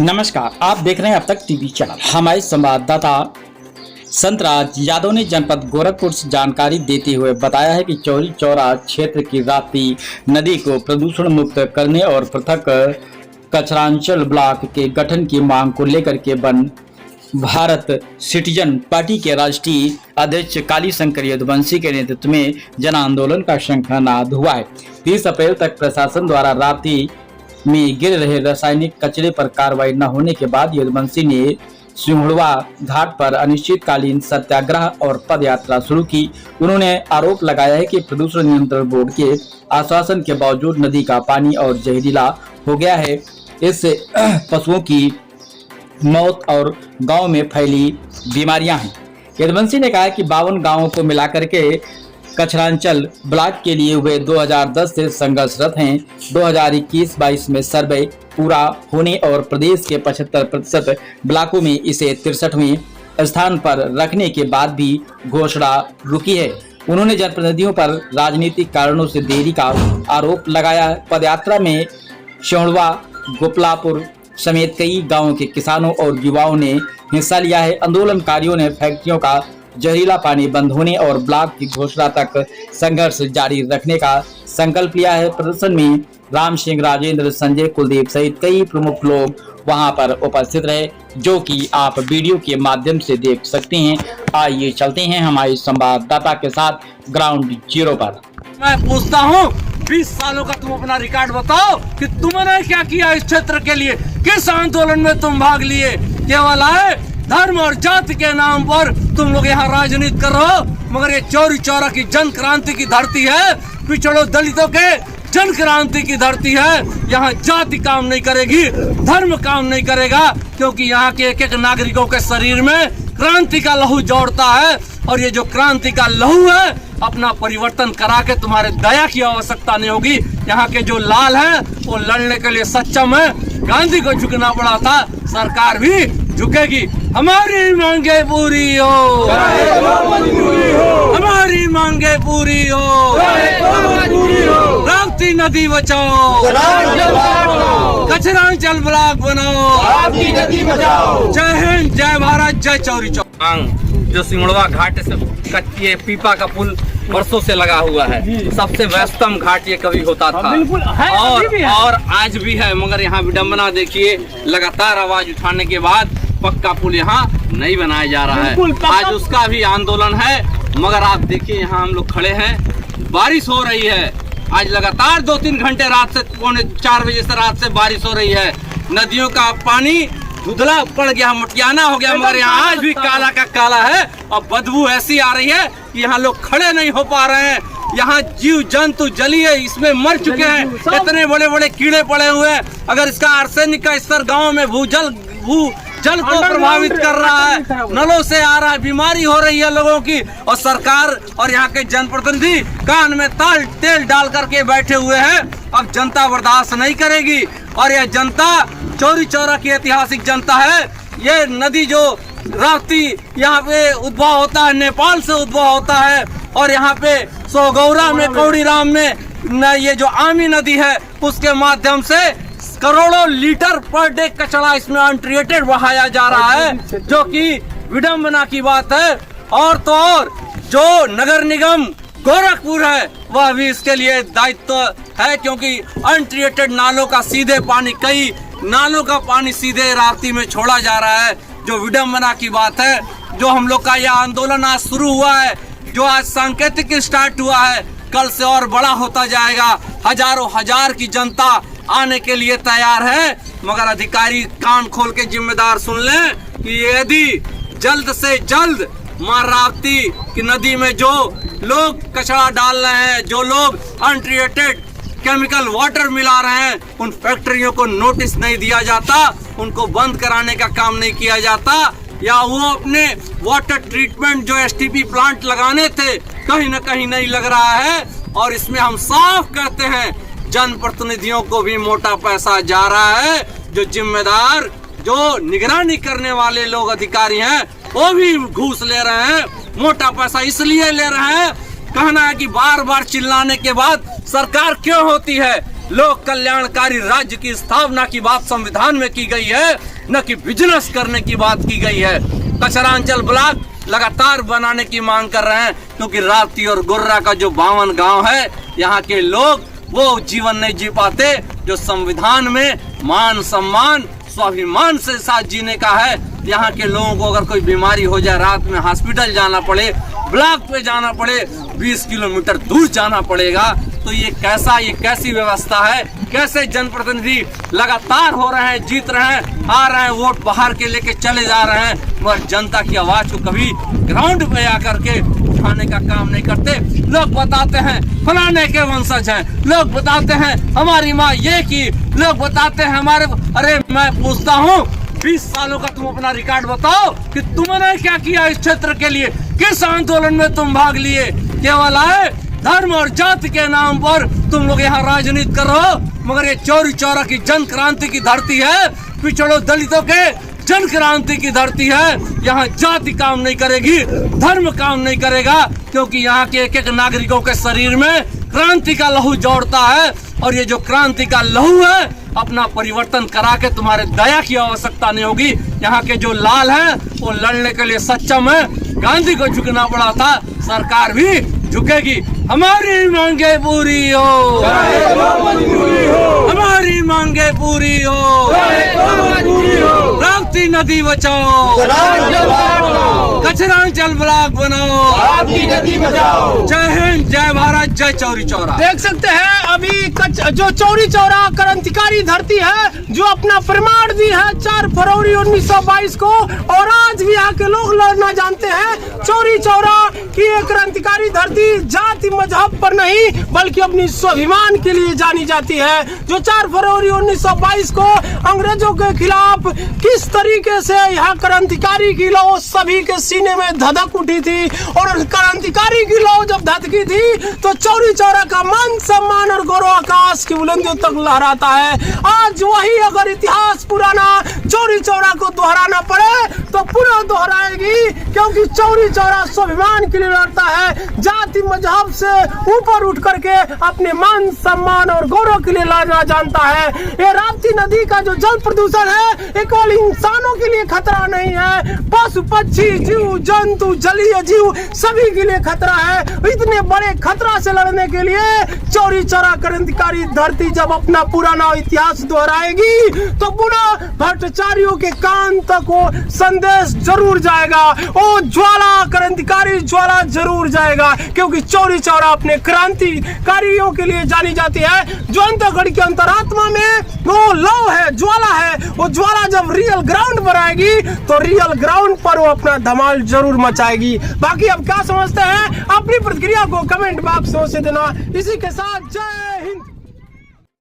नमस्कार, आप देख रहे हैं अब तक टीवी चैनल। हमारे संवाददाता संतराज यादव ने जनपद गोरखपुर से जानकारी देते हुए बताया है कि चौरी चौरा क्षेत्र की राप्ती नदी को प्रदूषण मुक्त करने और पृथक कचरांचल ब्लॉक के गठन की मांग को लेकर के वन भारत सिटीजन पार्टी के राष्ट्रीय अध्यक्ष काली शंकर यदुवंशी के नेतृत्व में जन आंदोलन का शंखनाद हुआ है। 30 अप्रैल तक प्रशासन द्वारा राप्ती में गिर रहे रासायनिक कचरे पर कार्रवाई न होने के बाद यदुवंशी ने सिंहड़वा घाट पर अनिश्चितकालीन सत्याग्रह और पद यात्रा शुरू की। उन्होंने आरोप लगाया है कि प्रदूषण नियंत्रण बोर्ड के आश्वासन के बावजूद नदी का पानी और जहरीला हो गया है। इससे पशुओं की मौत और गांव में फैली बीमारियां हैं। यदुवंशी ने कहा कि 52 गांवों को मिलाकर के कचरांचल ब्लॉक के लिए वे 2010 से संघर्षरत हैं। 2021-22 में सर्वे पूरा होने और प्रदेश के 75% ब्लॉकों में इसे 63वें स्थान पर रखने के बाद भी घोषणा रुकी है। उन्होंने जनप्रतिनिधियों पर राजनीतिक कारणों से देरी का आरोप लगाया। पदयात्रा में सिंहड़वा, गोपलापुर समेत कई गांवों के किसानों और युवाओं ने हिस्सा लिया है। आंदोलनकारियों ने फैक्ट्रियों का जहरीला पानी बंद होने और ब्लॉक की घोषणा तक संघर्ष जारी रखने का संकल्प लिया है। प्रदर्शन में राम सिंह, राजेंद्र, संजय, कुलदीप सहित कई प्रमुख लोग वहां पर उपस्थित रहे, जो कि आप वीडियो के माध्यम से देख सकते हैं। आइए चलते हैं हमारे संवाददाता के साथ ग्राउंड जीरो पर। मैं पूछता हूँ, 20 सालों का तुम अपना रिकॉर्ड बताओ कि तुमने क्या किया इस क्षेत्र के लिए, किस आंदोलन में तुम भाग लिए। केवल आए धर्म और जाति के नाम पर तुम लोग यहाँ राजनीति कर रहे हो, मगर ये चौरी चौरा की जन क्रांति की धरती है, पिछड़ों दलितों के जन क्रांति की धरती है। यहाँ जाति काम नहीं करेगी, धर्म काम नहीं करेगा, क्योंकि यहाँ के एक एक नागरिकों के शरीर में क्रांति का लहू जोड़ता है। और ये जो क्रांति का लहू है, अपना परिवर्तन करा के तुम्हारे दया की आवश्यकता नहीं होगी। यहाँ के जो लाल हैं वो लड़ने के लिए सक्षम है। गांधी को झुकना पड़ा था, सरकार भी झुकेगी। हमारी मांगे पूरी हो, हमारी मांगे पूरी हो। राप्ती नदी बचाओ, कचरांचल ब्लॉक बनाओ। जय हिंद, जय भारत, जय चौरी चौरा। जो सिंहड़वा घाट से कच्ची पीपा का पुल वर्षों से लगा हुआ है, सबसे व्यस्तम घाट ये कभी होता था और आज भी है, मगर यहाँ विडम्बना देखिए, लगातार आवाज उठाने के बाद पक्का पुल यहाँ नहीं बनाया जा रहा है। आज उसका भी आंदोलन है, मगर आप देखिए यहाँ हम लोग खड़े हैं, बारिश हो रही है। आज लगातार 2-3 घंटे रात से 3:45 बजे से रात से बारिश हो रही है। नदियों का पानी धुंधला पड़ गया, मटियाना हो गया, मगर यहाँ आज भी काला का काला है और बदबू ऐसी आ रही है कि यहाँ लोग खड़े नहीं हो पा रहे हैं। यहाँ जीव जंतु जलीय इसमें मर चुके हैं, इतने बड़े बड़े कीड़े पड़े हुए हैं। अगर इसका आर्सेनिक का स्तर गाँव में भूजल को प्रभावित कर रहा है, नलों से आ रहा है, बीमारी हो रही है लोगों की, और सरकार और यहाँ के जनप्रतिनिधि कान में तेल डाल करके बैठे हुए हैं। अब जनता बर्दाश्त नहीं करेगी और यह जनता चौरी चौरा की ऐतिहासिक जनता है। ये नदी जो राप्ती यहाँ पे उद्भव होता है, नेपाल से उद्भव होता है, और यहाँ पे सोगौरा में, कौड़ीराम में ये जो आमी नदी है, उसके माध्यम से करोड़ों लीटर पर डे कचरा इसमें अनट्रीटेड बहाया जा रहा है, जो कि विडंबना की बात है। और तो और जो नगर निगम गोरखपुर है, वह भी इसके लिए दायित्व है, क्योंकि अनट्रीटेड नालों का सीधे पानी, कई नालों का पानी सीधे राप्ती में छोड़ा जा रहा है, जो विडंबना की बात है। जो हम लोग का यह आंदोलन आज शुरू हुआ है, जो आज सांकेतिक स्टार्ट हुआ है, कल से और बड़ा होता जाएगा। हजारों हजार की जनता आने के लिए तैयार है, मगर अधिकारी कान खोल के जिम्मेदार सुन लें कि यदि जल्द से जल्द मां राप्ती की नदी में जो लोग कचरा डाल रहे हैं, जो लोग अनट्रीटेड केमिकल वाटर मिला रहे हैं, उन फैक्ट्रियों को नोटिस नहीं दिया जाता, उनको बंद कराने का काम नहीं किया जाता, या वो अपने वाटर ट्रीटमेंट जो एसटीपी प्लांट लगाने थे, कहीं ना कहीं नहीं लग रहा है। और इसमें हम साफ कहते हैं, जनप्रतिनिधियों को भी मोटा पैसा जा रहा है। जो जिम्मेदार, जो निगरानी करने वाले लोग, अधिकारी हैं, वो भी घूस ले रहे हैं। मोटा पैसा इसलिए ले रहे हैं, कहना है कि बार बार चिल्लाने के बाद सरकार क्यों होती है, लोक कल्याणकारी राज्य की स्थापना की बात संविधान में की गई है, न कि बिजनेस करने की बात की गई है। कचरांचल ब्लॉक लगातार बनाने की मांग कर रहे हैं, क्योंकि राप्ती और गोर्रा का जो 52 गांव है, यहाँ के लोग वो जीवन नहीं जी पाते जो संविधान में मान सम्मान स्वाभिमान से साथ जीने का है। यहाँ के लोगों को अगर कोई बीमारी हो जाए, रात में हॉस्पिटल जाना पड़े, ब्लॉक पे जाना पड़े, 20 किलोमीटर दूर जाना पड़ेगा, तो ये कैसी व्यवस्था है? कैसे जनप्रतिनिधि लगातार हो रहे हैं, जीत रहे हैं, आ रहे हैं, वोट बाहर के लेके चले जा रहे हैं, मगर जनता की आवाज को कभी ग्राउंड पे आकर के उठाने का काम नहीं करते। लोग बताते हैं फलाने के वंशज हैं, लोग बताते हैं हमारी माँ ये की, लोग बताते हैं हमारे। अरे मैं पूछता हूँ 20 सालों का तुम अपना रिकॉर्ड बताओ कि तुमने क्या किया इस क्षेत्र के लिए, किस आंदोलन में तुम भाग लिए? केवल आए धर्म और जाति के नाम पर तुम लोग यहाँ राजनीति कर रहे हो, मगर ये चौरी चौरा की जन क्रांति की धरती है, पिछड़ों दलितों के जन क्रांति की धरती है। यहाँ जाति काम नहीं करेगी, धर्म काम नहीं करेगा, क्योंकि यहाँ के एक एक नागरिकों के शरीर में क्रांति का लहू दौड़ता है। और ये जो क्रांति का लहू है, अपना परिवर्तन करा के तुम्हारे दया की आवश्यकता नहीं होगी। यहाँ के जो लाल हैं वो लड़ने के लिए सक्षम है। गांधी को झुकना पड़ा था, सरकार भी झुकेगी। हमारी मांगे पूरी हो, हमारी मांगे पूरी हो, राप्ती नदी बचाओ, कचरांचल ब्लॉक बनाओ, जय हिंद, जय भारत, जय चौरी चौरा। देख सकते हैं अभी जो चौरी चौरा क्रांतिकारी धरती है, जो अपना प्रमाण दी है 4 फरवरी 1922 को, और आज भी यहाँ के लोग लड़ना जानते हैं। चौरी चौरा की एक क्रांतिकारी धरती जाति मजहब पर नहीं बल्कि अपनी स्वाभिमान के लिए जानी जाती है। जो 4 फरवरी 1922 को अंग्रेजों के खिलाफ किस तरीके से यहाँ क्रांतिकारी की लौ सभी के सीने में धधक उठी थी, और क्रांतिकारी की लौ जब धधकी थी तो चौरी चौरा का मान सम्मान और गौरव आकाश की बुलंदियों तक लहराता है। आज वही अगर इतिहास पुराना चौरी चौरा को दोहराना पड़े तो पुनः दोहराएगी, क्योंकि चौरी चौरा स्वाभिमान के लिए लड़ता है, जाति मजहब से ऊपर उठ करके अपने मान सम्मान और गौरव के लिए लड़ना जानता है। ये राप्ती नदी का जो जल प्रदूषण है, ये केवल इंसानों के लिए खतरा नहीं है, पशु पक्षी जीव जंतु जलीय जीव सभी के लिए खतरा है। इतने बड़े खतरा से लड़ने के लिए चौरी चौरा क्रांतिकारी धरती जब अपना पुराना इतिहास दोहराएगी तो पुनः भ्रष्टाचारियों के कान तक वो संदेश जरूर जाएगा, वो ज्वाला क्रांतिकारी ज्वाला जरूर जाएगा, क्योंकि चौरी चौरा अपने क्रांतिकारियों के लिए जानी जाती है। जो अंतगढ़ की अंतरात्मा में वो लौ है, ज्वाला है, वो ज्वाला जब रियल ग्राउंड पर आएगी तो रियल ग्राउंड पर वो अपना धमाल जरूर मचाएगी। बाकी अब क्या समझते हैं, अपनी प्रतिक्रिया को कमेंट बॉक्स में देना। इसी के साथ जय